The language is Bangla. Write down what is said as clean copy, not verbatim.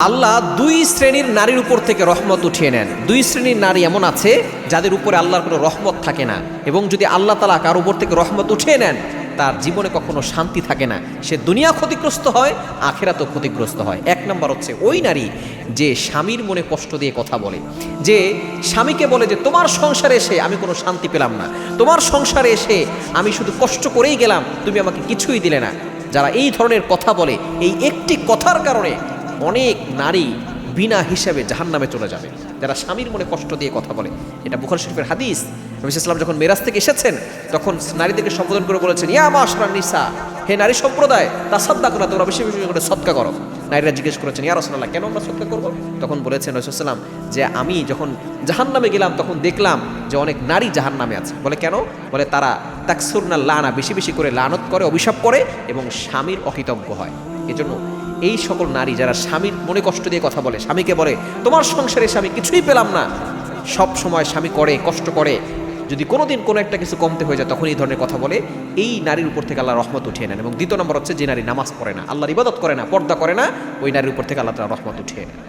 আল্লাহ দুই শ্রেণীর নারীর উপর থেকে রহমত উঠিয়ে নেন। দুই শ্রেণীর নারী এমন আছে যাদের উপরে আল্লাহর কোনো রহমত থাকে না, এবং যদি আল্লাহ তাআলা কার উপর থেকে রহমত উঠিয়ে নেন তার জীবনে কখনো শান্তি থাকে না, সে দুনিয়া ক্ষতিগ্রস্ত হয়, আখিরাতও ক্ষতিগ্রস্ত হয়। এক নম্বর হচ্ছে ওই নারী যে স্বামীর মনে কষ্ট দিয়ে কথা বলে, যে স্বামীকে বলে যে তোমার সংসারে এসে আমি কোনো শান্তি পেলাম না, তোমার সংসারে এসে আমি শুধু কষ্ট করেই গেলাম, তুমি আমাকে কিছুই দিলে না। যারা এই ধরনের কথা বলে, এই একটি কথার কারণে অনেক নারী বিনা হিসাবে জাহান্নামে চলে যাবে। যারা স্বামীর মনে কষ্ট দিয়ে কথা বলে, এটা বুখারী শরীফের হাদিস। নবী সাল্লাল্লাহু আলাইহি ওয়াসাল্লাম যখন মেরাজ থেকে এসেছেন তখন নারীদেরকে সম্বোধন করে বলেছেন, ইয়া মাশরান নিসা, হে নারী সম্প্রদায়, তাসাদ্দাকনা, তোমরা বেশি বেশি করে সদকা করো। নারীরা জিজ্ঞেস করেছেন, ইয়া রাসূলুল্লাহ, কেন আমরা সদকা করব? তখন বলেছেন নবী সাল্লাল্লাহু আলাইহি ওয়াসাল্লাম যে আমি যখন জাহান্নামে গেলাম তখন দেখলাম যে অনেক নারী জাহান্নামে আছে। বলে কেন? বলে তারা তাকসুরনা লানা, বেশি বেশি করে লানত করে, অভিশাপ করে এবং স্বামীর অকৃতজ্ঞ হয়। এজন্য এই সকল নারী যারা স্বামীর মনে কষ্ট দিয়ে কথা বলে, স্বামীকে বলে তোমার সংসারে স্বামী কিছুই পেলাম না, সব সময় স্বামী করে কষ্ট করে, যদি কোনোদিন কোনো একটা কিছু কমতে হয়ে যায় তখন এই ধরনের কথা বলে, এই নারীর উপর থেকে আল্লাহ রহমত উঠিয়ে নেন। এবং দ্বিতীয় নম্বর হচ্ছে যে নারী নামাজ পড়ে না, আল্লাহর ইবাদত করে না, পর্দা করে না, ওই নারীর উপর থেকে আল্লাহ তাআলা রহমত উঠিয়ে নেন।